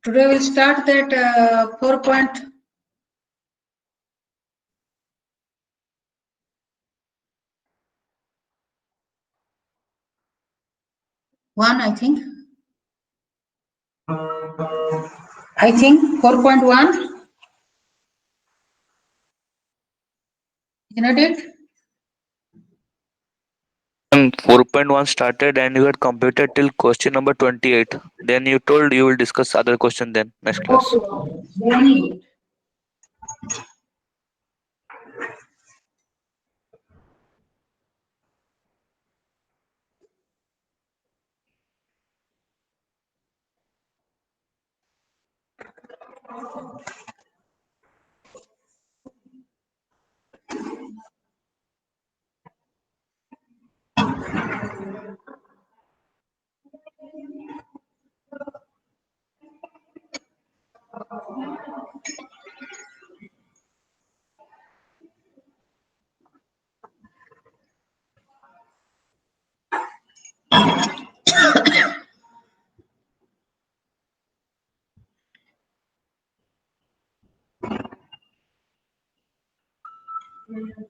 Today we'll start that 4.1, I think. I think 4.1. Isn't it? 4.1 started and you had completed till question number 28. Then you told you will discuss other question then next class. Okay, very good.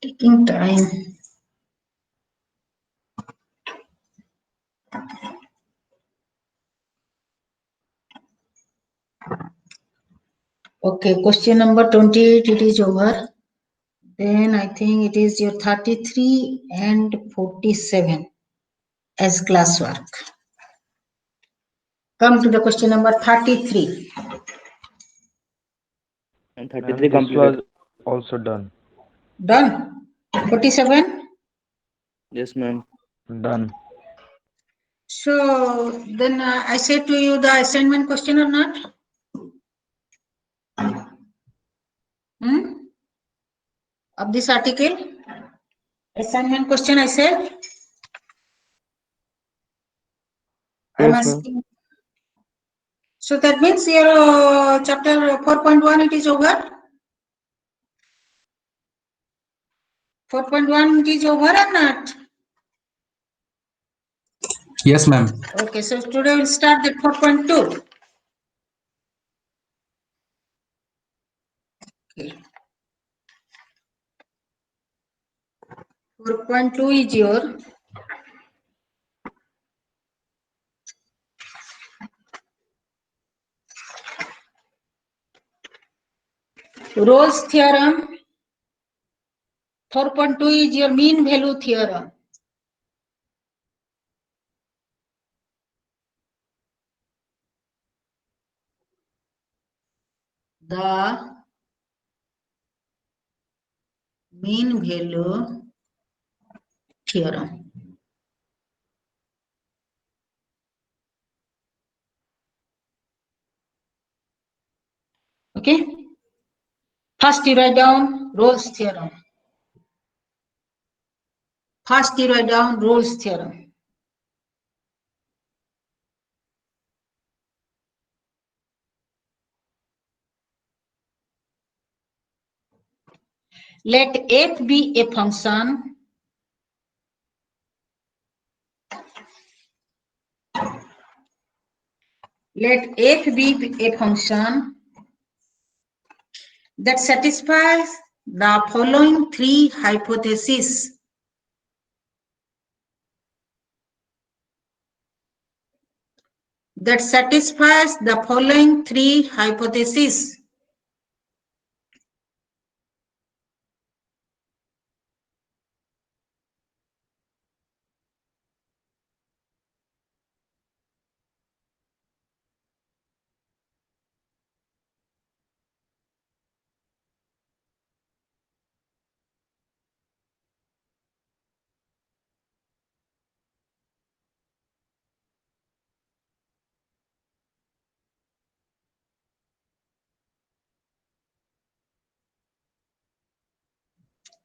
Taking time. Okay, question number 28, it is over. Then I think it is your 33 and 47 as classwork. Come to the question number 33. And Ma'am, 33 this completed. was also done. Done. 47. Yes, ma'am. Done. So then I say to you the assignment question or not? Of this article? Assignment question I said? I'm Yes, ma'am. asking. So that means your chapter 4.1 it is over? 4.1 it is over or not? Yes, ma'am. Okay, so today we'll start the 4.2. Okay. 4.2 is your Rolle's theorem. 4.2 is your mean value theorem. The mean value theorem. Okay. First you write down Rolle's theorem. First you write down Rolle's theorem. Let f be a function let f be a function that satisfies the following three hypotheses. That satisfies the following three hypotheses.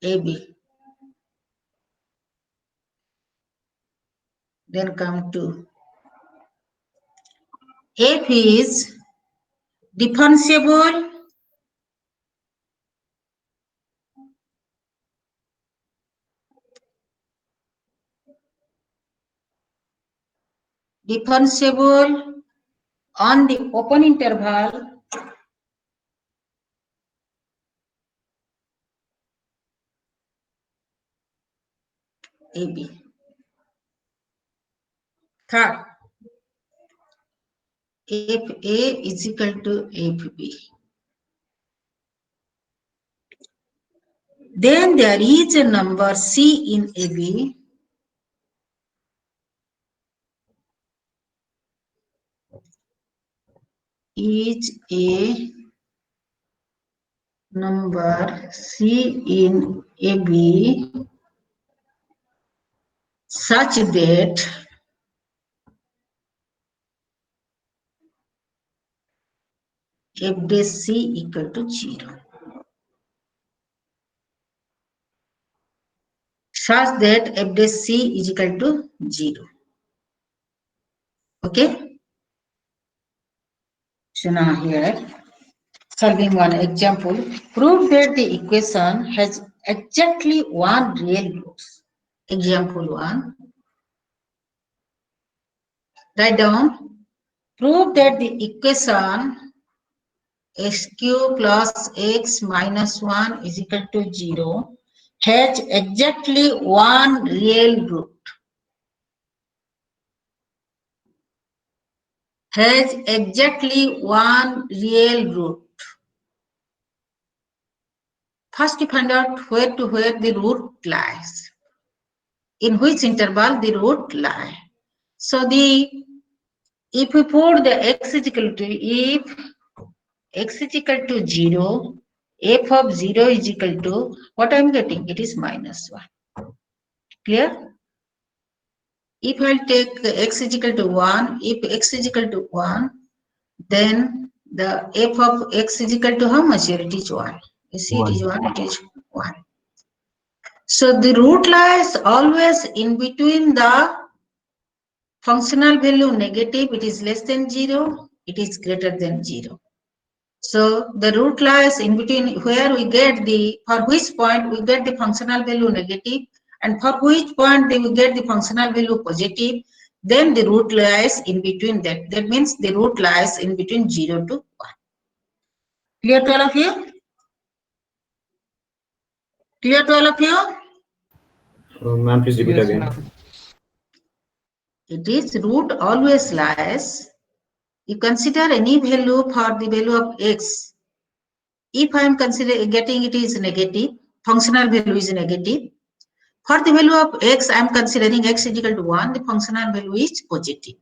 AB. Then come to F is differentiable on the open interval AB. Third, FA is equal to FB. Then there is a number C in AB is a number C in AB such that F dash C equal to 0. Such that F dash C is equal to 0. Okay? So now here, solving one example, prove that the equation has exactly one real root. Example 1. Write down, prove that the equation x cube plus x minus 1 is equal to 0 has exactly one real root. Has exactly one real root. First, you find out where the root lies. In which interval the root lies. So if we put the x is equal to, if x is equal to 0, f of 0 is equal to, what I am getting? It is minus 1. Clear? If I take x is equal to 1, if x is equal to 1, then the f of x is equal to how much here? It is 1. You see, it is 1, it is 1. So the root lies always in between the functional value negative, it is less than 0, it is greater than 0. So the root lies in between where we get the, for which point we get the functional value negative and for which point we get the functional value positive, then the root lies in between that. That means the root lies in between 0 to 1. Clear to all of you? Clear to all of you? Ma'am, please repeat Yes, again. ma'am. It is root always lies. You consider any value for the value of x. If I am considering getting it is negative, functional value is negative. For the value of x, I am considering x is equal to 1, the functional value is positive.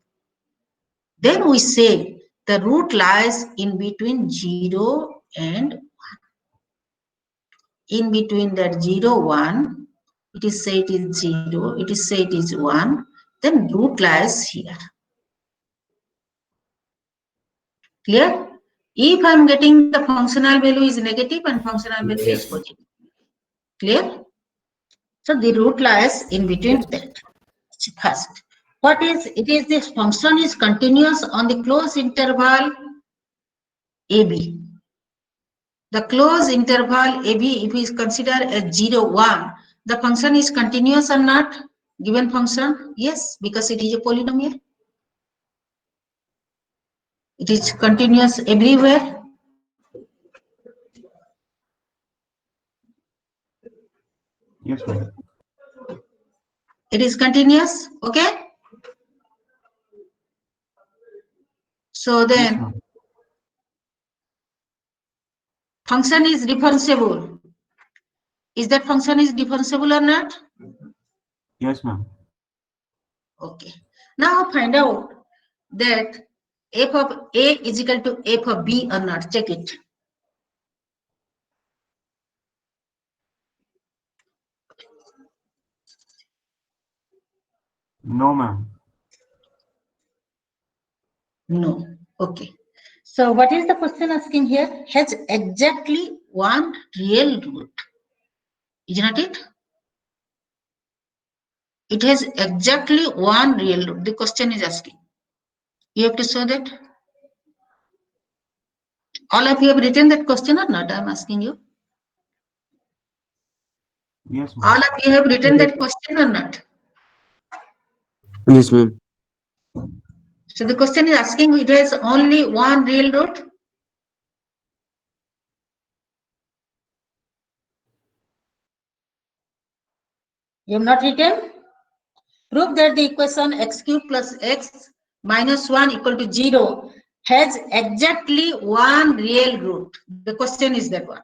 Then we say the root lies in between 0 and 1. In between that 0, 1, it is say it is 0, it is say it is 1, then root lies here. Clear? If I am getting the functional value is negative and functional value is Yes. positive. Clear? So the root lies in between that. First, what is it? Is this function is continuous on the closed interval AB. The closed interval AB, if we consider as 0, 1, the function is continuous or not? Given function? Yes, because it is a polynomial. It is continuous everywhere. Yes, ma'am. It is continuous, okay? So Yes, then, ma'am. function is differentiable. Is that function is differentiable or not? Yes, ma'am. Okay. Now find out that f of A is equal to f of B or not. Check it. No, ma'am. No. Okay. So what is the question asking here? Has exactly one real root. Is not it? It has exactly one real root. The question is asking. You have to show that. All of you have written that question or not? I am asking you. Yes, All ma'am. of you have written that question or not? Yes, ma'am. So the question is asking, it has only one real root. You have not written? Prove that the equation x cube plus x minus 1 equal to 0 has exactly one real root. The question is that one.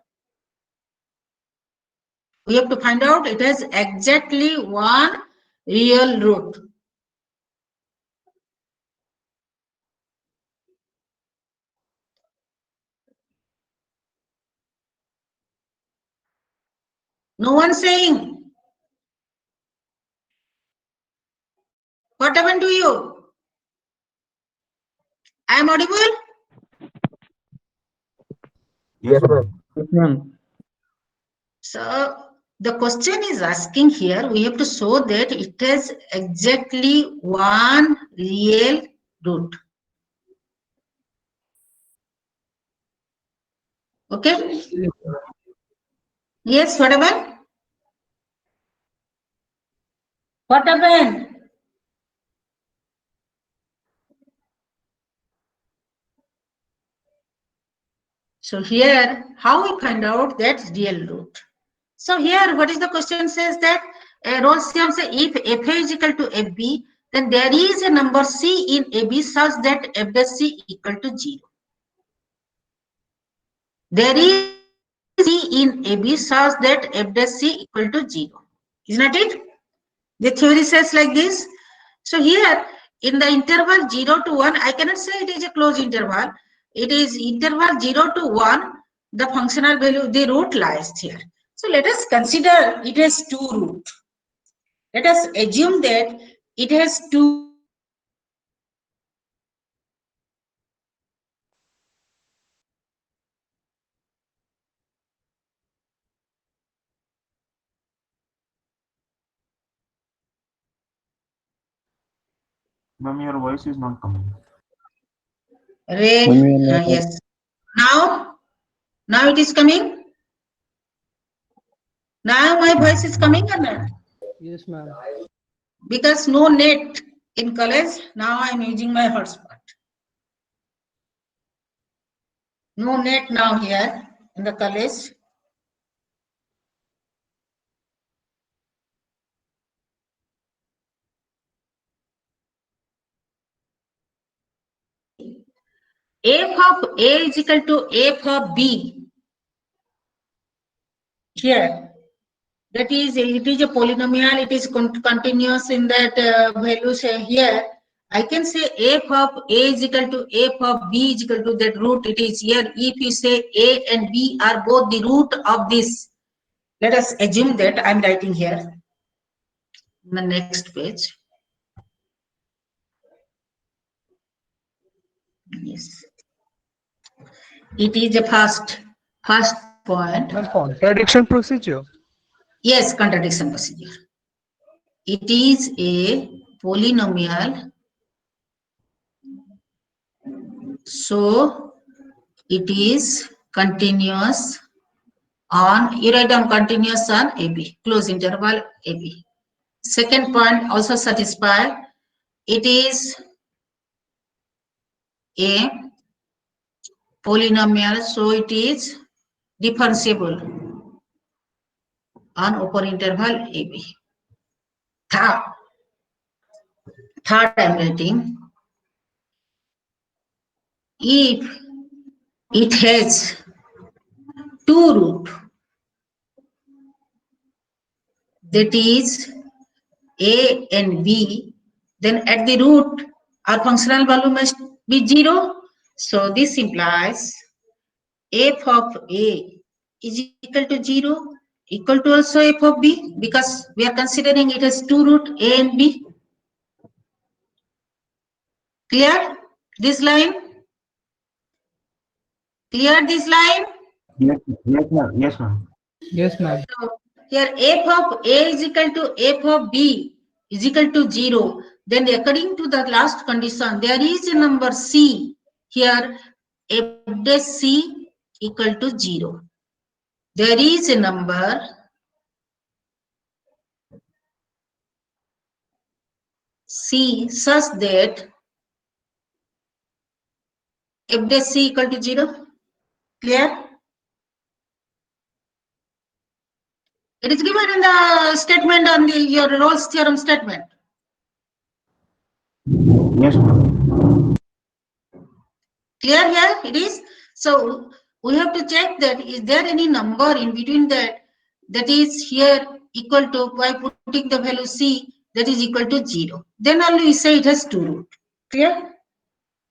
We have to find out it has exactly one real root. No one saying. What happened to you? I am audible? Yes, ma'am. Yes, ma'am. So the question is asking here, we have to show that it has exactly one real root. Okay? Yes, what happened? What happened? So here, how we find out that real root? So here, what is the question says that Rolsiam say if f is equal to fb, then there is a number c in ab such that f dash c equal to 0. There is c in ab such that f dash c equal to 0. Isn't that it? The theory says like this. So here, in the interval 0 to 1, I cannot say it is a closed interval. It is interval 0 to 1, the functional value, the root lies here. So let us consider it has two roots. Let us assume that it has two. Ma'am, your voice is not coming. Red, Ma'am, you are not- yes. Now it is coming. Now my voice is coming or not? Yes, ma'am. Because no net in college, now I am using my hotspot. No net now here in the college. F of A is equal to F of B. Here, that is, it is a polynomial, it is continuous in that values here. I can say F of A is equal to F of B is equal to that root it is here. If you say A and B are both the root of this, let us assume that I'm writing here. The next page. Yes. It is the first point. Ma'am, contradiction procedure. Yes, contradiction procedure. It is a polynomial, so it is continuous on, you write down continuous on AB, close interval AB. Second point also satisfied. It is a polynomial, so it is differentiable on open interval AB. Third I am writing, if it has two root, that is A and B, then at the root our functional value must be 0. So this implies f of A is equal to 0, equal to also f of B, because we are considering it has two root A and B. Clear this line? Clear this line? Yes, yes, ma'am. Yes, ma'am. Yes, ma'am. here f of A is equal to f of B is equal to 0, then according to the last condition, there is a number C. Here f dash C equal to 0. There is a number C such that f dash C equal to 0. Clear? It is given in the statement on your Rolle's theorem statement. Yes, ma'am. Clear here? It is. So we have to check that is there any number in between that is here equal to, by putting the value C, that is equal to 0. Then only we say it has two root. Clear?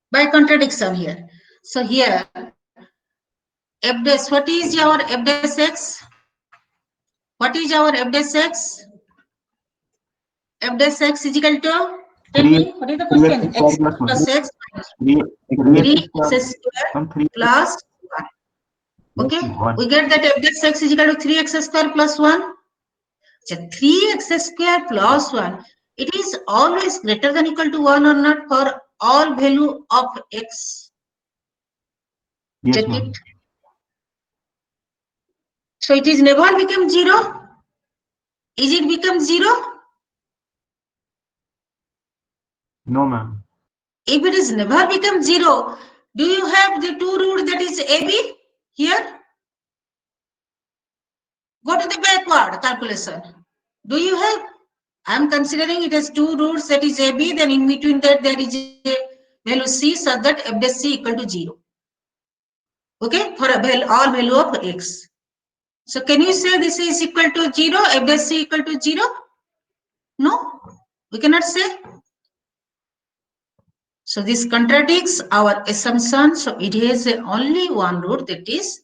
By contradiction here. So here f dash, what is your f dash x? What is our f dash x? F dash x is equal to, tell me, what is the question? X plus x minus 3x square plus 1. Okay, we get that f dash x is equal to 3x square plus 1. So 3x square plus 1, it is always greater than equal to 1 or not for all value of x. Yes, Check ma'am. it. So it is never become 0. Is it become 0? No, ma'am. If it is never become 0, do you have the two root that is AB here? Go to the backward calculation. Do you have? I am considering it has two roots that is AB, then in between that there is a value C such that f dash C equal to 0. Okay, for all value of x. So can you say this is equal to 0, f dash C equal to 0? No, we cannot say. So this contradicts our assumption. So it has only one root, that is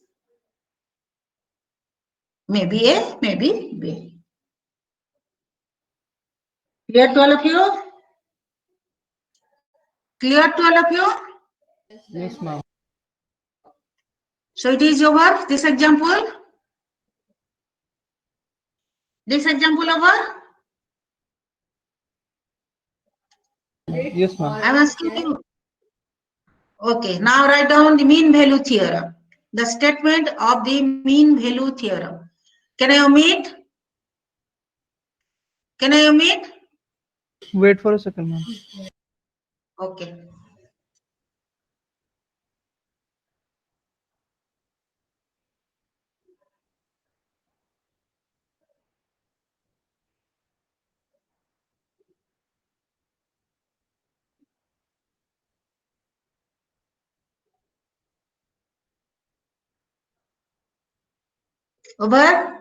maybe A, maybe B. Clear to all of you? Clear to all of you? Yes, ma'am. So it is over, this example. This example over. Yes, ma'am. I am asking you. Okay, now write down the mean value theorem. The statement of the mean value theorem. Can I omit? Can I omit? Wait for a second, ma'am. Okay. Over.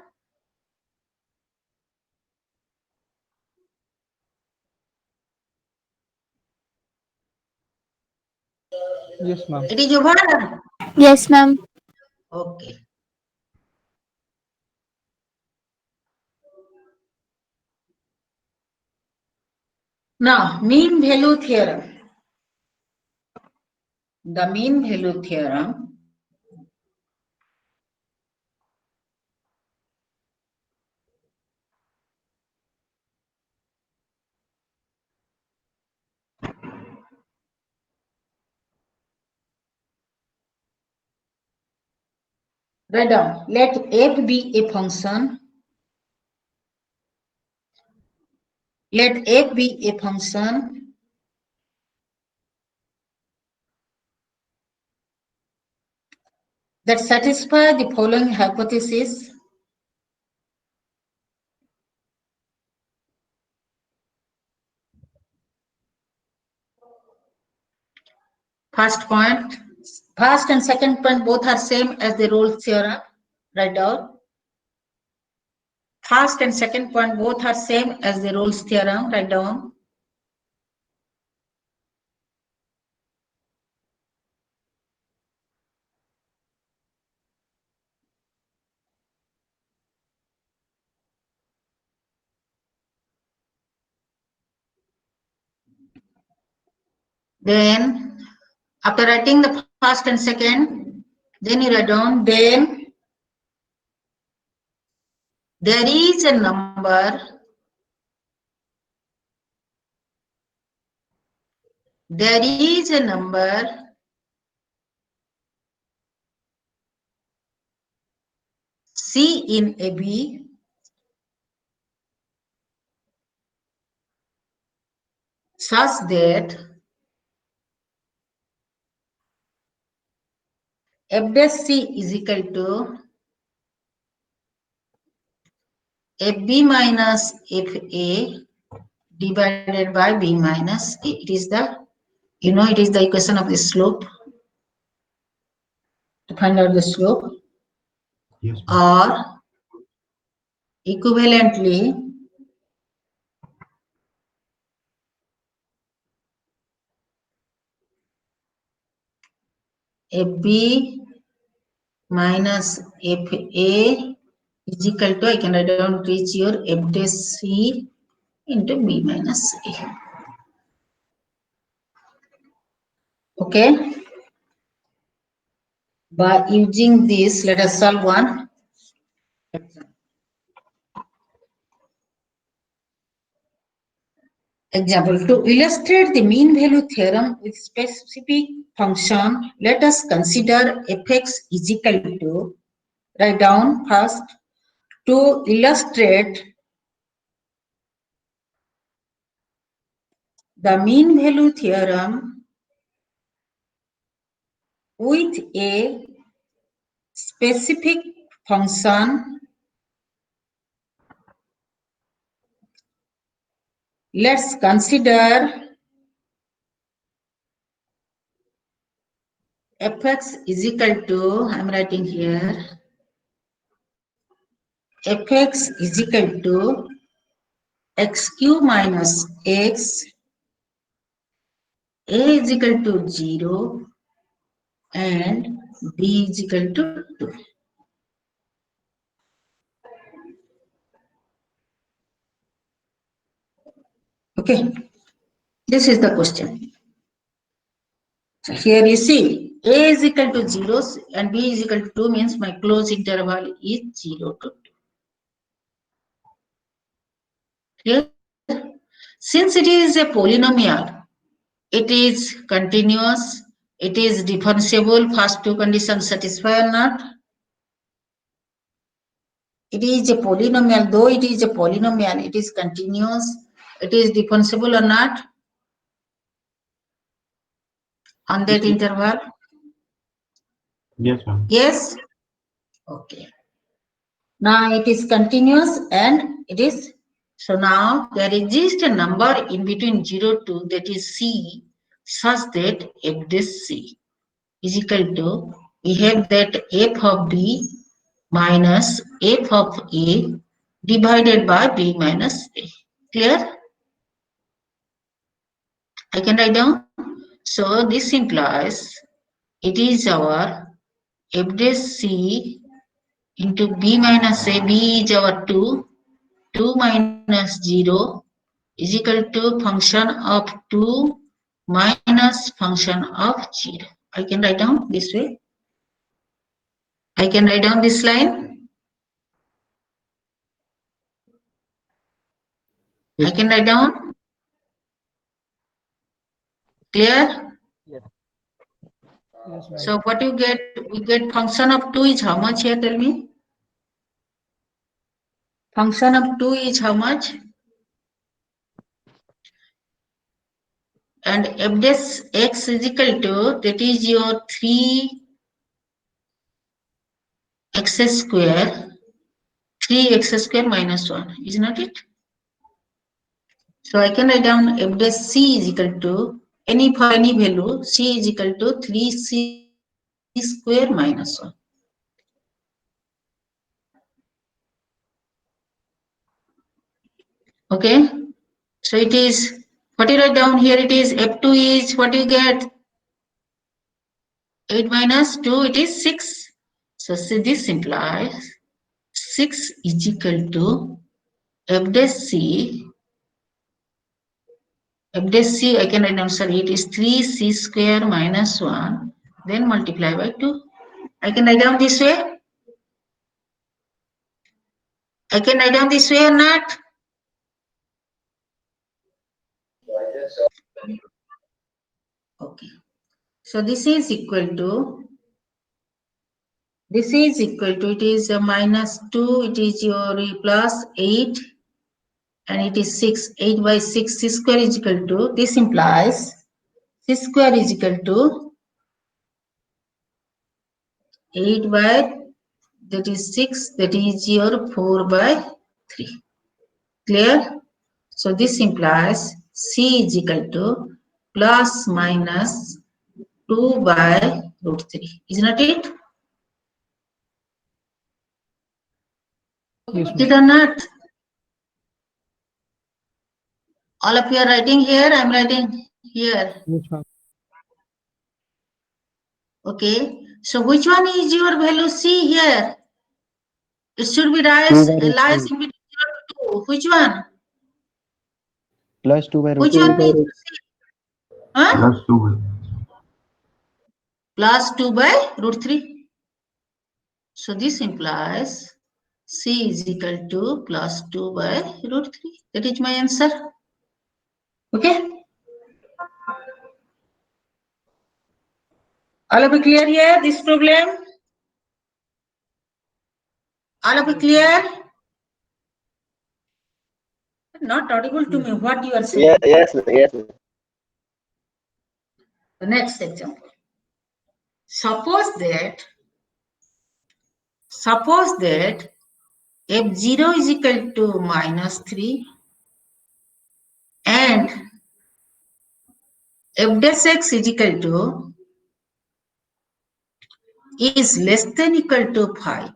Yes, ma'am. It is over. Yes, ma'am. Okay. Now, mean value theorem. The mean value theorem write down. Let f be a function. Let f be a function that satisfies the following hypothesis. First point, first and second point both are same as the Rolle's theorem. Write down. First and second point both are same as the Rolle's theorem. Write down. Then, after writing the first and second, then you write down, then there is a number, C in AB such that F dash C is equal to FB minus FA divided by B minus A. It is the, it is the equation of the slope to find out the slope, Yes, ma'am. or equivalently FB minus FA is equal to, I can write down, reach your F dash C into B minus A. Okay. By using this, let us solve one example. To illustrate the mean value theorem with specific function, let us consider fx is equal to, write down first, to illustrate the mean value theorem with a specific function, let's consider fx is equal to, I'm writing here, fx is equal to x cube minus x, a is equal to 0, and b is equal to 2. Okay, this is the question. So here you see, a is equal to 0 and b is equal to 2 means my closed interval is 0 to 2. Clear? Since it is a polynomial, it is continuous, it is differentiable, first two conditions satisfy or not. It is a polynomial, though it is a polynomial, it is continuous, it is differentiable or not on that interval. Yes, ma'am. Yes? Okay. Now it is continuous and it is, so now there exists a number in between 0 to, that is C, such that f this C is equal to, we have that f of B minus f of A divided by B minus A. Clear? I can write down. So this implies it is our f dash C into B minus A. B is our 2. 2 minus 0 is equal to function of 2 minus function of 0. I can write down this way. I can write down this line. I can write down. Clear? Yes, ma'am. So what you get? We get function of 2 is how much here? Tell me. Function of 2 is how much? And f dash x is equal to, that is your 3x square, 3x square minus 1, is not it? So I can write down f dash c is equal to, for any value, c is equal to 3c square minus 1. Okay, so it is, what you write down here, it is f2 is, what you get? 8 minus 2, it is 6. So see, this implies 6 is equal to f dash c. F dash c, I can write down, sorry, it is 3c square minus 1, then multiply by 2. I can write down this way. I can write down this way or not? Okay. So this is equal to, it is a minus 2, it is your plus 8, and it is 6. 8 by 6, c square is equal to, this implies c square is equal to 8 by, that is 6, that is your 4 by 3. Clear? So this implies c is equal to plus minus 2 by root 3. Is not it? Yes, Did ma'am. or not? All of you are writing here, I am writing here. Yes, ma'am. Okay. So which one is your value C here? It should be lies 2 by root lies 3 in between 0 to 2. Which one? plus 2 by root Which 3. one is C? Huh? Plus 2. Plus 2 by root 3. So this implies C is equal to plus 2 by root 3. That is my answer. Okay. All of you clear here, this problem? All of you clear? Not audible to me what you are saying. Yes. The next example. Suppose that f0 is equal to minus 3 and f dash x is equal to is less than equal to 5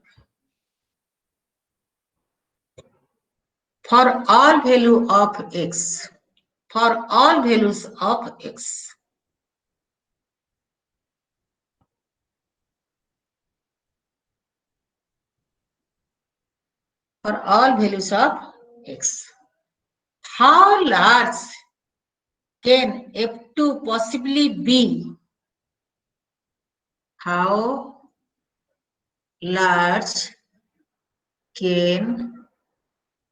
for all value of x. For all values of x. For all values of x. How large can f2 possibly be? How large can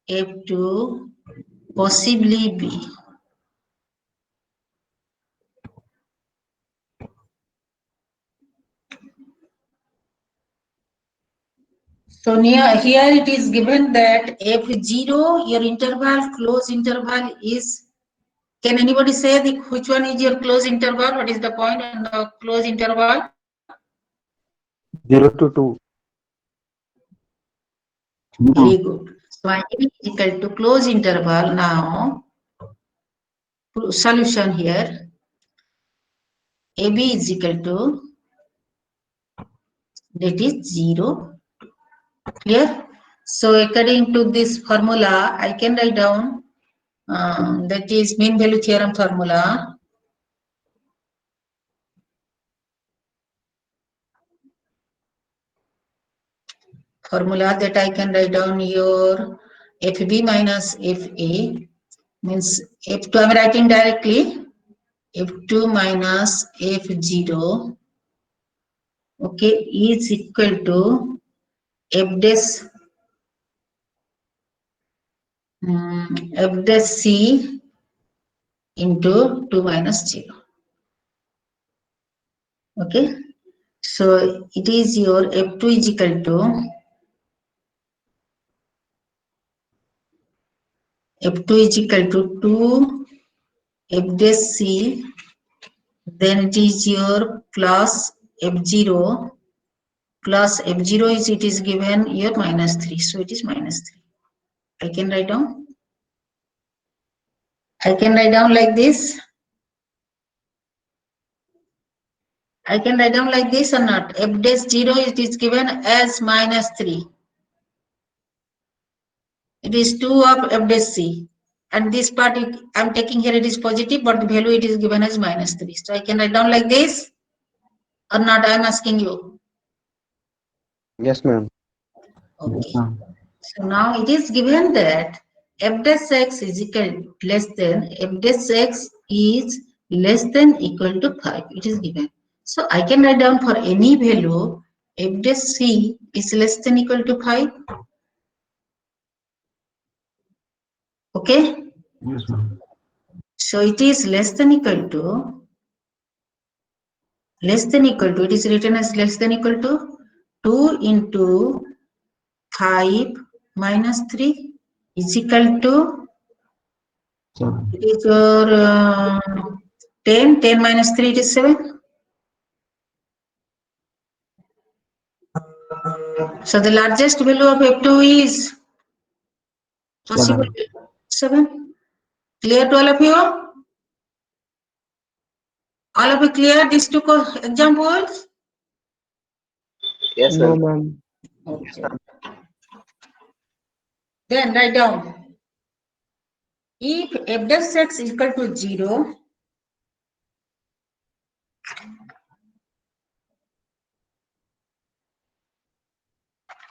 f2 possibly be? So here it is given that f0, your interval, close interval is, can anybody say which one is your close interval? What is the point on the close interval? 0 to 2. Very good. So I is equal to close interval. Now solution here. AB is equal to, that is 0. Clear? So according to this formula, I can write down that is mean value theorem formula. Formula that I can write down your FB minus FA means F2, I am writing directly, F2 minus F0, okay, is equal to F dash C into 2 minus 0. Okay, so it is your F2 is equal to F2 is equal to 2 F dash C, then it is your plus F0 plus F0 is, it is given here minus 3, so it is minus 3. I can write down. I can write down like this. I can write down like this or not? F dash 0 it is given as minus 3. It is 2 of F dash C. And this part I am taking here, it is positive, but the value it is given as minus 3. So I can write down like this or not? I am asking you. Yes, ma'am. Okay. So now it is given that f dash x is equal less than, f dash x is less than equal to 5. It is given. So I can write down for any value f dash c is less than equal to 5. Okay? Yes, ma'am. So it is less than equal to, it is written as less than equal to 2 into 5 minus 3 is equal to, 7. it is your 10 minus 3, it is 7. So the largest value of F2 is possible 7. Clear to all of you? All of you clear these two examples? Yes, No, ma'am. ma'am. Okay. Then write down. If f dash x is equal to 0,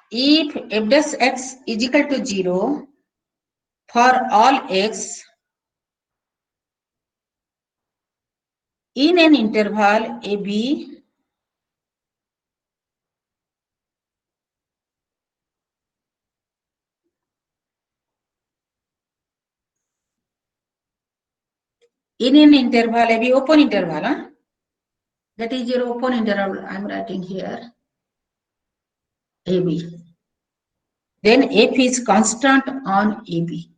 if f dash x is equal to 0 for all x in an interval AB, in an interval AB, open interval, huh? That is your open interval I am writing here, AB. Then f is constant on AB.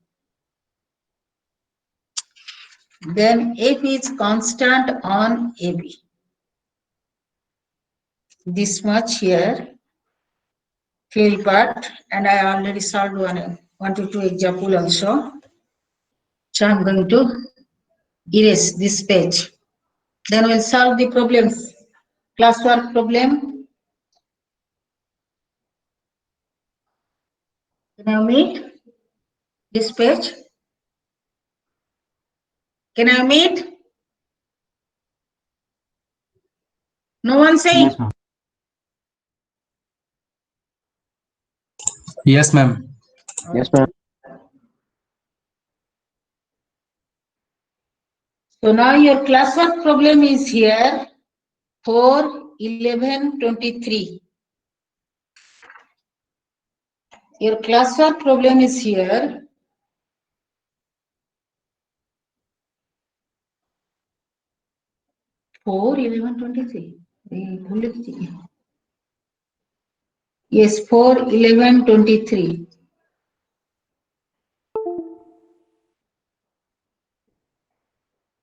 Then f is constant on AB. This much here, theory part, and I already solved one to two example also. So I'm going to erase this page. Then we'll solve the problems. Classwork problem. Can I meet this page? Can I meet? No one saying? Yes, ma'am. Yes, ma'am. Yes, ma'am. So now your classwork problem is here 4, 11, 23. Your classwork problem is here 4, 11, 23. Yes, 4, 11, 23.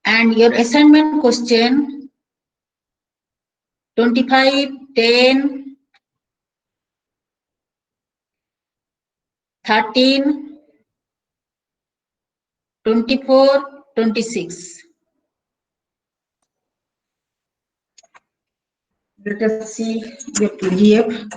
And your assignment question 25, 10, 13, 24, 26. Let us see your PDF.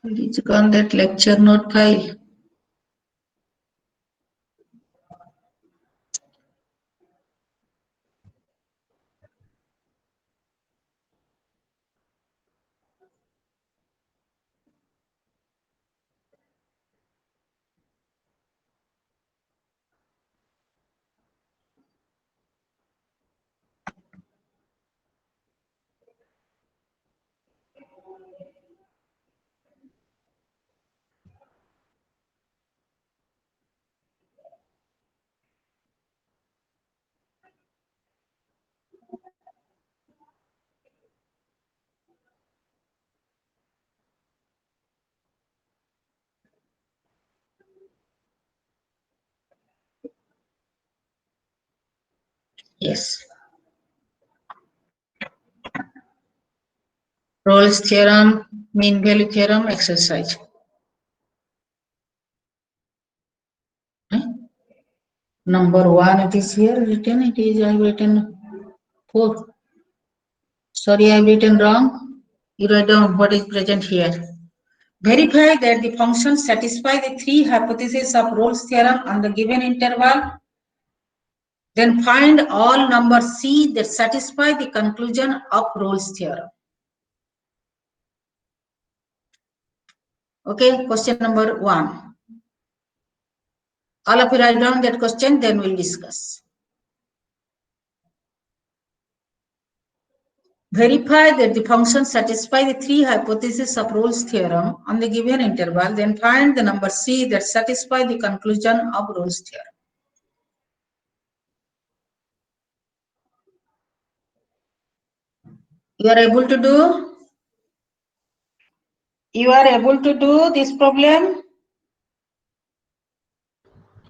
Please on that lecture note file. Yes. Rolle's theorem, mean value theorem exercise. Number 1, it is here written, it is I have written 4. Sorry, I have written wrong. You write down what is present here. Verify that the functions satisfy the 3 hypotheses of Rolle's theorem on the given interval Then find all number C that satisfy the conclusion of Rolle's theorem. Okay, question number 1. All of you write down that question, then we'll discuss. Verify that the function satisfy the three hypotheses of Rolle's theorem on the given interval, then find the number C that satisfy the conclusion of Rolle's theorem. You are able to do? You are able to do this problem?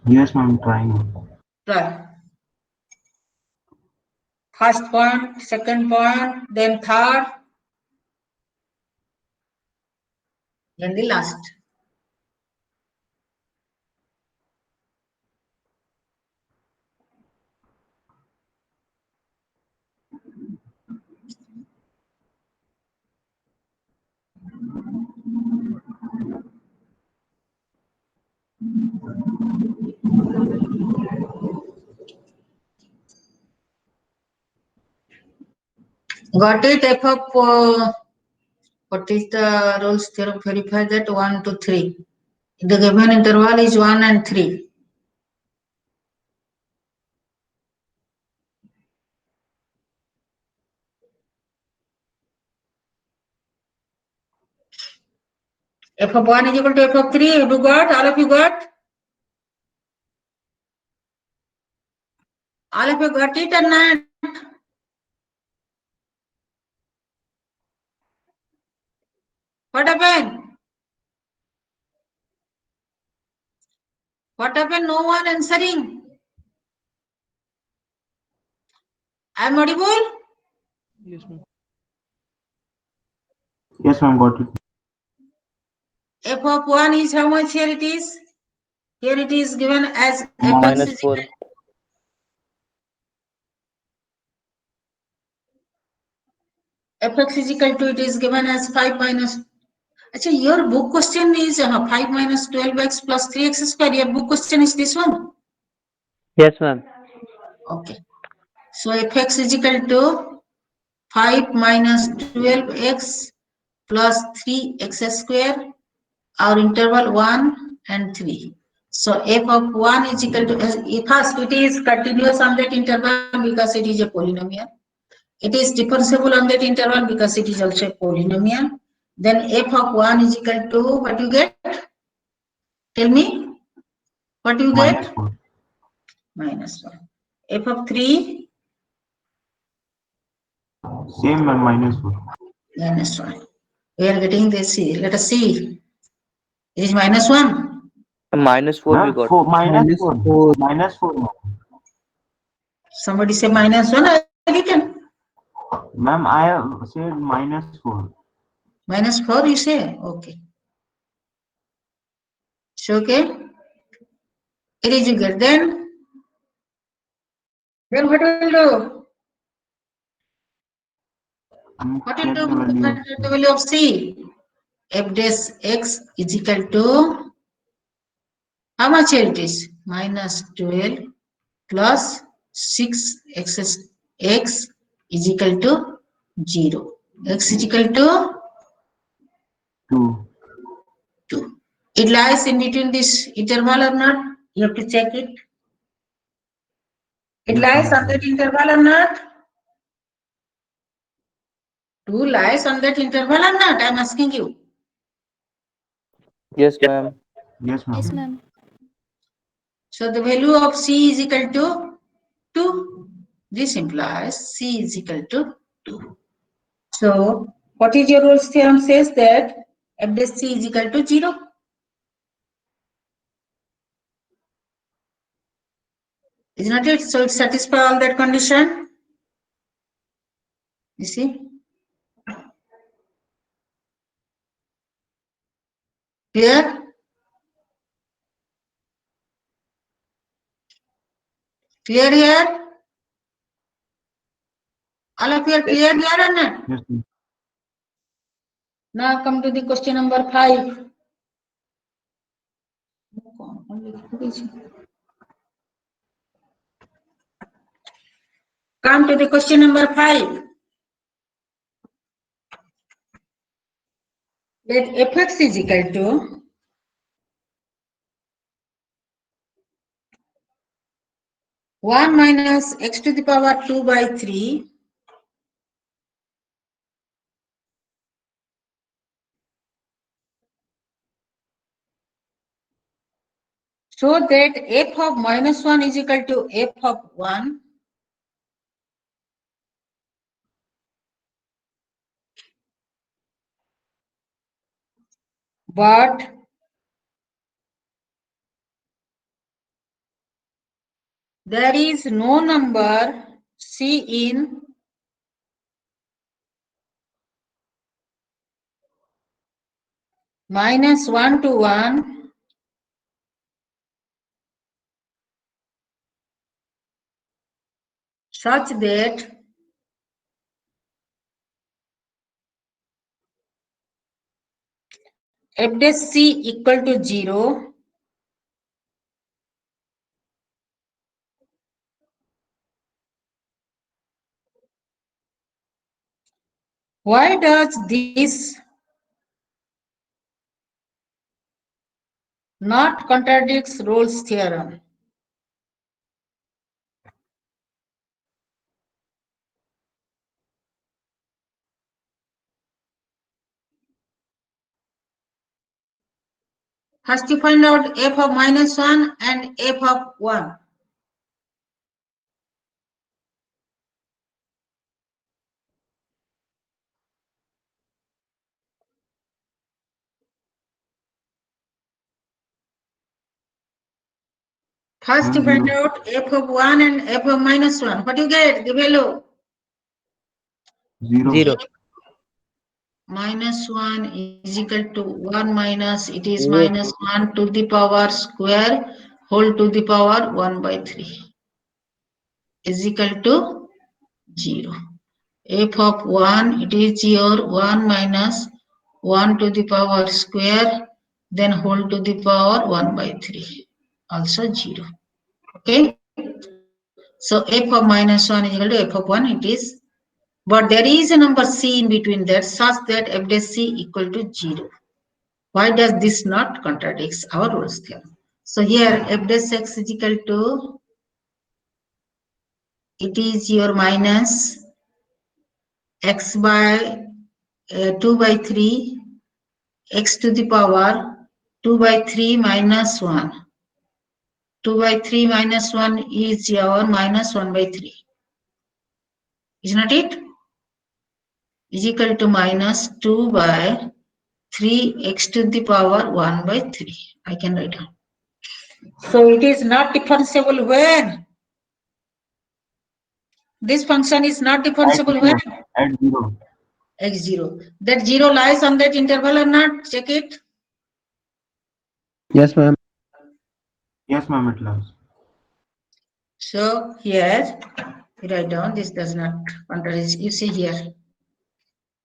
Yes, ma'am. Trying. Right. First point, second point, then third, then the last. Got it? F of what is the Rolle's theorem? Verify that 1 to 3. The given interval is 1 and 3. F of 1 is equal to F of 3. Have you got? All of you got? All of you got it or not? What happened? What happened? No one answering. I am audible? Yes, ma'am. Yes, ma'am. Got it. F of 1 is how much here it is? Here it is given as fx Minus is 4. fx is equal to, it is given as 5 minus. Actually, your book question is 5 minus 12x plus 3x square. Your book question is this one. Yes, ma'am. Okay. So fx is equal to 5 minus 12x plus 3x square, our interval 1 and 3. So f of 1 is equal to, first it is continuous on that interval because it is a polynomial. It is differentiable on that interval because it is also a polynomial. Then f of 1 is equal to, what you get? Tell me, what you Minus get? 4. Minus 1. F of 3, Same, ma'am. Minus 4. minus 1. We are getting this, let us see. It is minus 1. Minus 4 we Ma'am, got. 4. Minus 4. 4. Minus 4, ma'am. Somebody say minus 1, I written. Ma'am, I have said minus 4. Minus 4 you say? Okay. So okay. It is you get. Then what will do? What will Check do the to value of find C. the value of C? F dash x is equal to, how much here it is? Minus 12 plus 6x x is equal to 0. X is equal to 2. 2. It lies in between this interval or not? You have to check it. It Yes, lies ma'am. on that interval or not? 2 lies on that interval or not? I am asking you. Yes, ma'am. Yes, ma'am. Yes, ma'am. So the value of C is equal to 2. This implies C is equal to 2. So what is your Rolle's theorem says that f dash C is equal to 0. Is not it? So it satisfies all that condition. You see? Clear? Clear here? All of you are clear here or not? Yes, ma'am. Now come to the question number 5. Come to the question number 5. Let fx is equal to one minus x to the power 2 by 3 so that f of minus 1 is equal to f of 1. But there is no number c in minus 1 to 1 such that f dash c equal to 0. Why does this not contradicts Rolle's theorem? First you find out f of minus 1 and f of 1. First you find out f of 1 and f of minus 1. What do you get? The value? 0. 0. Minus 1 is equal to 1 minus, it is minus 1 to the power square whole to the power 1 by 3 is equal to 0. F of 1, it is your 1 minus 1 to the power square, then whole to the power 1 by 3, also 0. Okay? So f of minus 1 is equal to f of 1, it is. But there is a number c in between that such that f dash c equal to 0. Why does this not contradicts our Rolle's theorem? So here f dash x is equal to, it is your minus x by 2 by 3 x to the power 2 by 3 minus 1. 2 by 3 minus 1 is your minus 1 by 3. Is not it? Is equal to minus 2 by 3 x to the power 1 by 3. I can write down. So it is not differentiable when? This function is not differentiable when? At 0. X0. That 0 lies on that interval or not? Check it. Yes, ma'am. Yes, ma'am, it lies. So here, write down, this does not contradict. You see here,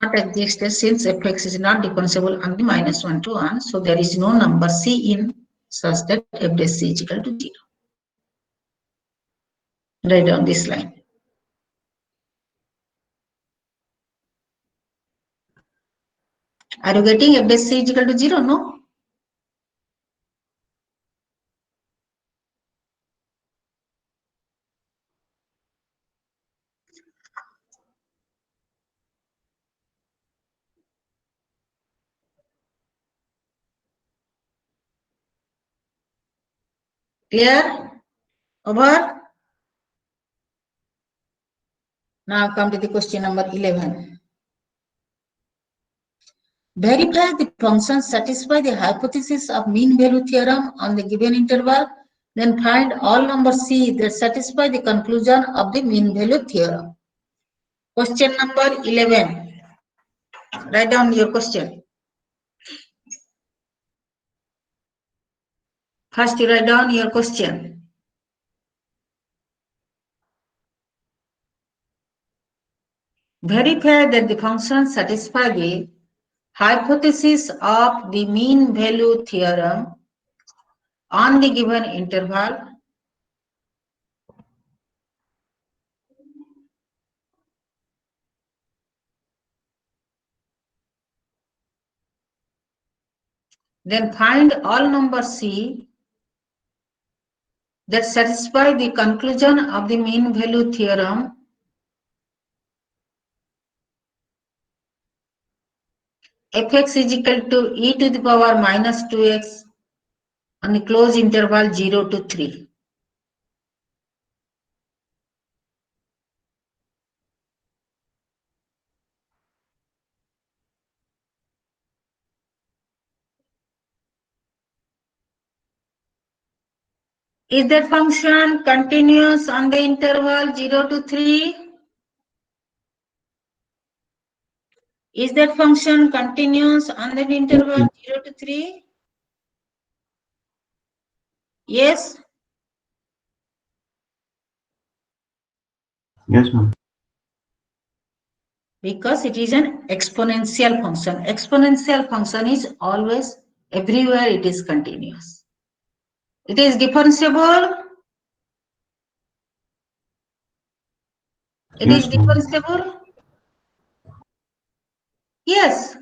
not exists since fx is not differentiable on the minus 1 to 1. So there is no number c in such that f dash c is equal to 0. Write down this line. Are you getting f dash c is equal to 0? No? Clear? Over? Now come to the question number 11. Verify the functions satisfy the hypothesis of mean value theorem on the given interval, then find all number c that satisfy the conclusion of the mean value theorem. Question number 11. Write down your question. First you write down your question. Verify that the functions satisfy the hypothesis of the mean value theorem on the given interval then find all numbers C that satisfy the conclusion of the mean value theorem fx is equal to e to the power minus 2x on the closed interval 0 to 3. Is that function continuous on the interval 0 to 3? Is that function continuous on the interval 0 to 3? Yes? Yes, ma'am. Because it is an exponential function. Exponential function is always, everywhere it is continuous. It is differentiable. It is Yes, ma'am. differentiable. Yes.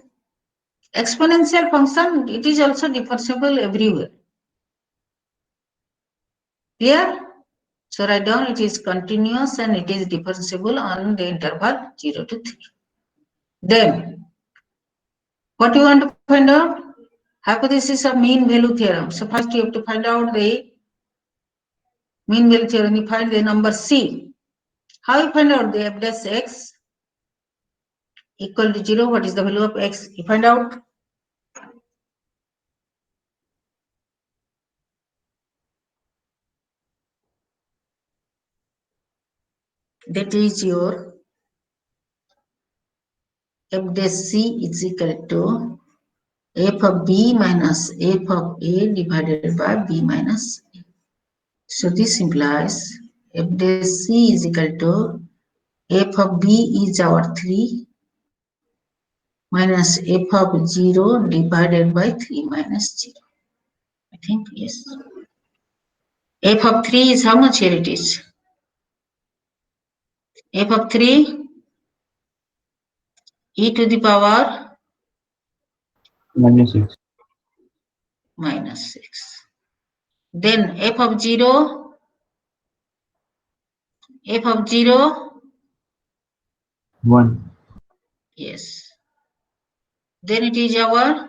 Exponential function, it is also differentiable everywhere. Clear? So write down it is continuous and it is differentiable on the interval 0 to 3. Then, what you want to find out? Hypothesis of mean value theorem. So first you have to find out the mean value theorem. You find the number C. How you find out the f dash x equal to 0? What is the value of x? You find out. That is your f dash c is equal to f of b minus f of a divided by b minus a. So this implies f dash c is equal to f of b is our 3 minus f of 0 divided by 3 minus 0. I think yes. F of 3 is how much here it is? F of 3 e to the power Minus 6. minus 6. Then f of 0, f of 0, 1. yes. Then it is our,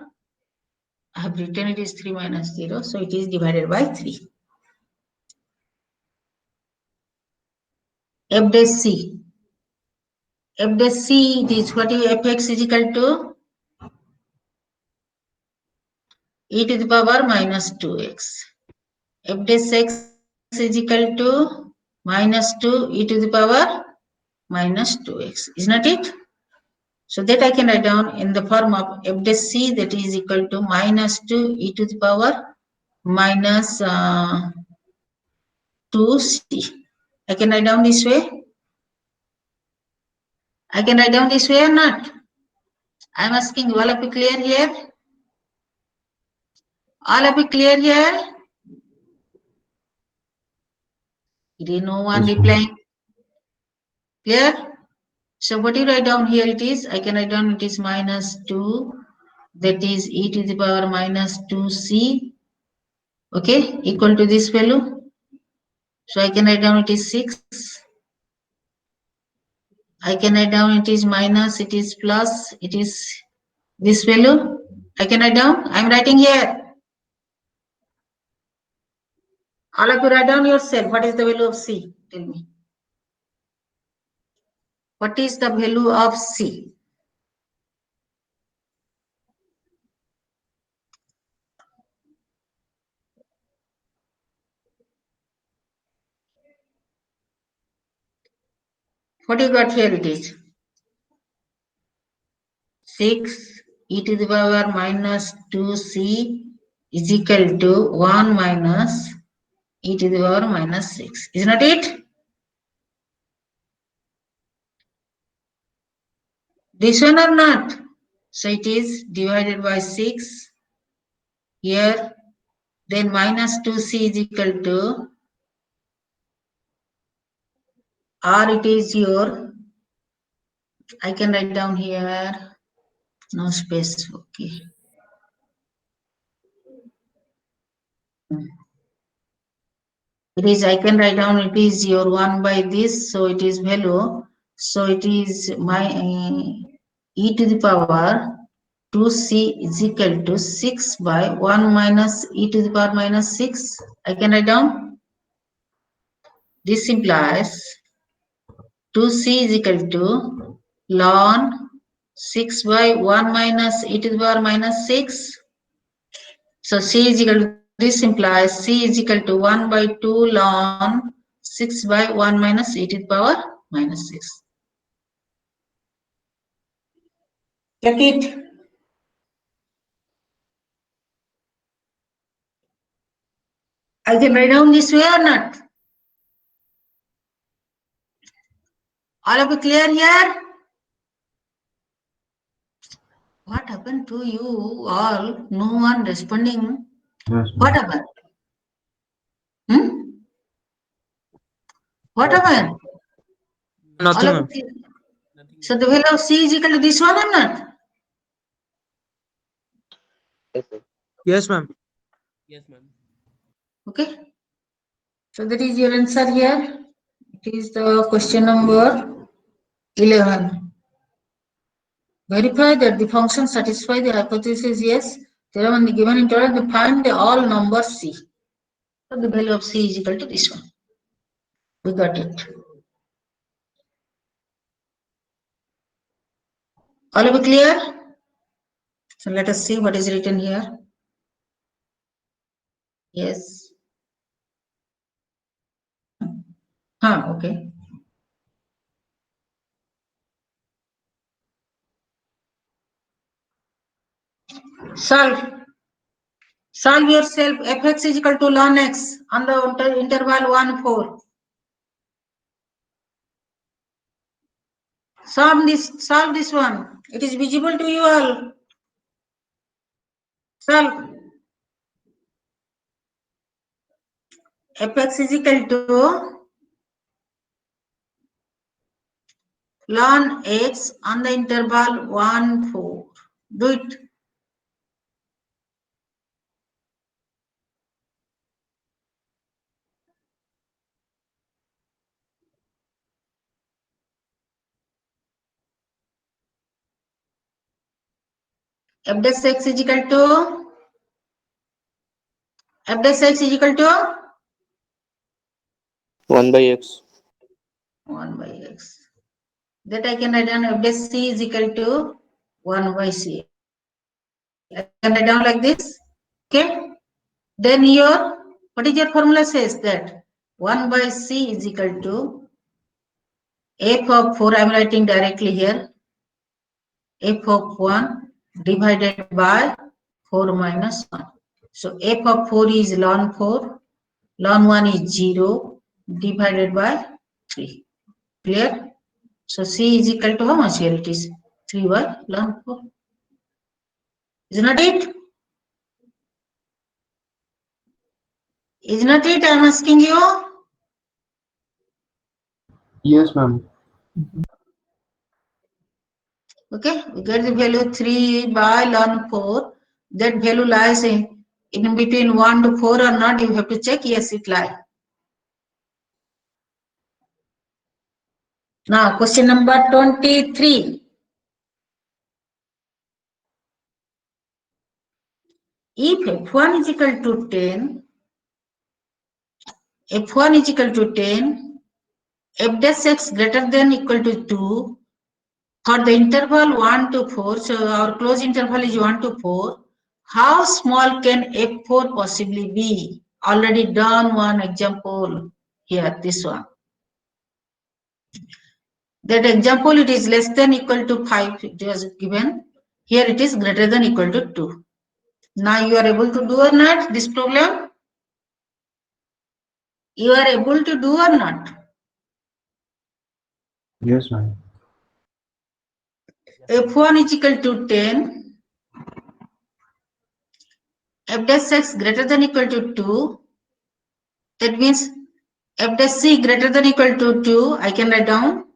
I have written it is 3 minus 0, so it is divided by 3. F dash c. F dash c, it is what is fx is equal to e to the power minus 2x. F dash x is equal to minus 2 e to the power minus 2x. Is not it? So that I can write down in the form of f dash c, that is equal to minus 2 e to the power minus 2c. I can write down this way. I can write down this way or not? I am asking you, all of you clear here? All of you clear here? There is no one Yes, ma'am. replying. Clear? So what you write down here it is, I can write down it is minus 2, that is e to the power minus 2c, okay, equal to this value. So I can write down it is 6. I can write down it is minus, it is plus, it is this value. I can write down, I am writing here. All of you write down yourself, what is the value of C? Tell me. What is the value of C? What you got here it is? 6 e to the power minus 2c is equal to 1 minus e to the power minus 6. Is not it? This one or not? So it is divided by 6 here. Then minus 2c is equal to, or it is your, I can write down here, no space, okay. It is, I can write down, it is your 1 by this, so it is value. So it is my e to the power 2c is equal to 6 by 1 minus e to the power minus 6. I can write down. This implies 2c is equal to ln 6 by 1 minus e to the power minus 6. So c is equal to, this implies c is equal to 1 by 2 ln 6 by 1 minus e to the power minus 6. Check it. I can write down this way or not? All of you clear here? What happened to you all? No one responding. Yes, What ma'am. happened? What happened? Nothing, All ma'am. of you clear? So the value of c is equal to this one or not? Yes, ma'am. Okay. So that is your answer here. It is the question number 11. Verify that the function satisfies the hypothesis yes. There on the given interval, they find the all numbers c. So the value of c is equal to this one. We got it. All of you clear? So let us see what is written here. Yes. Okay. Solve. Solve yourself. Fx is equal to ln x on the interval 1, 4. Solve this one. It is visible to you all. Solve. Fx is equal to ln x on the interval 1, 4. Do it. F dash x is equal to 1 by x. 1 by x. That I can write down f dash c is equal to 1 by c. I can write down like this. Okay. Then what is your formula says that 1 by c is equal to f of 4. I am writing directly here. F of 1 divided by 4 minus 1. So f of 4 is ln 4. Ln 1 is 0 divided by 3. Clear? So c is equal to how much here it is? 3 by ln 4. Is not it? Is not it? I am asking you. Yes, ma'am. Okay, we get the value 3 by ln 4. That value lies in between 1 to 4 or not, you have to check. Yes, it lies. Now, question number 23. If f1 is equal to 10, f1 is equal to 10, f dash x greater than equal to 2, for the interval 1 to 4, so our closed interval is 1 to 4, how small can f4 possibly be? Already done one example here, this one. That example, it is less than equal to 5, it was given. Here it is greater than equal to 2. Now you are able to do or not this problem? You are able to do or not? Yes, ma'am. F1 is equal to 10, f dash x greater than equal to 2, that means f dash c greater than equal to 2, I can write down.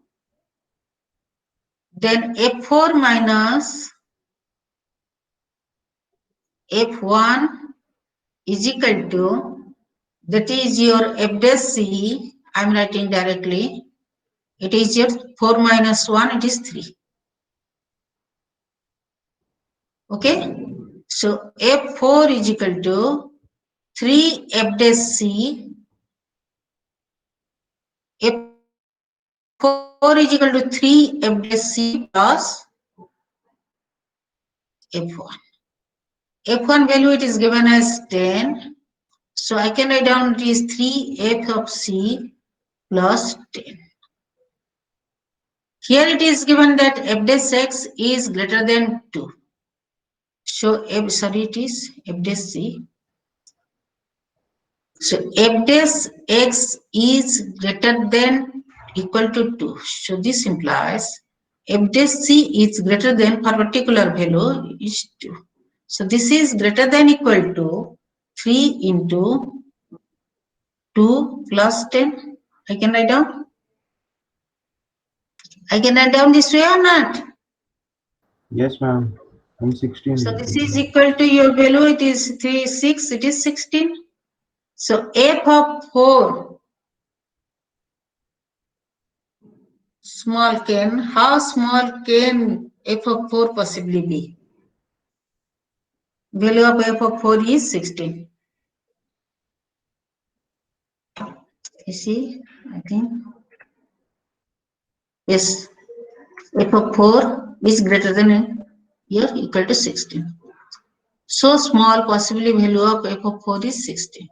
Then f4 minus f1 is equal to, that is your f dash c, I'm writing directly, it is your 4 minus 1, it is 3. Okay, so f4 is equal to 3 f dash c, f4 is equal to 3 f dash c plus f1. f1 value it is given as 10, so I can write down it is 3 f of c plus 10. Here it is given that f dash x is greater than 2. So it is f dash c. So f dash x is greater than equal to 2. So this implies f dash c is greater than, for particular value is 2. So this is greater than equal to 3 into 2 plus 10. I can write down. I can write down this way or not? Yes, ma'am. And 16. So this is equal to your value, it is 3, 6, it is 16. So f of 4, small can, how small can f of 4 possibly be? Value of f of 4 is 16. You see, I think. Yes, f of 4 is greater than here equal to 16. So small, possibly value of f of 4 is 16.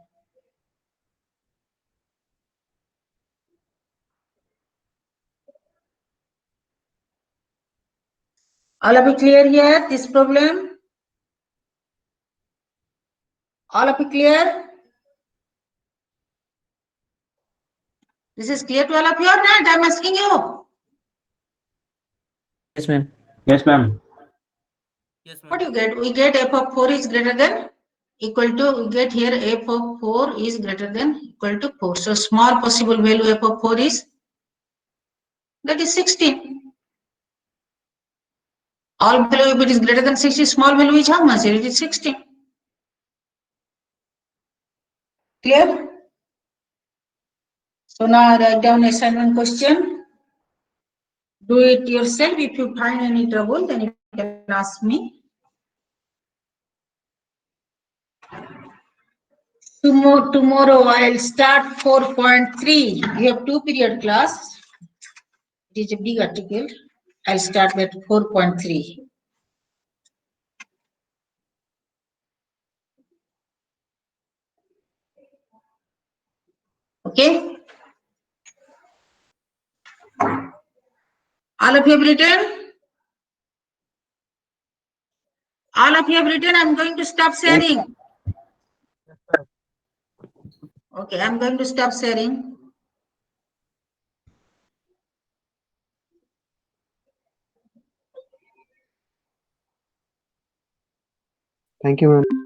All of you clear here, this problem? All of you clear? This is clear to all of you or not? I'm asking you. Yes, ma'am. Yes, ma'am. What do you get? We get f of 4 is greater than equal to, we get here f of 4 is greater than equal to 4. So small possible value f of 4 is, that is 16. All value if it is greater than 60, small value is how much? It is 16. Clear? So now write down assignment question. Do it yourself. If you find any trouble, then you can ask me. Tomorrow I'll start 4.3. We have 2-period class. It is a big article. I'll start with 4.3. Okay? All of you have written? All of you have written. I'm going to stop sharing. Okay, I'm going to stop sharing. Thank you, ma'am.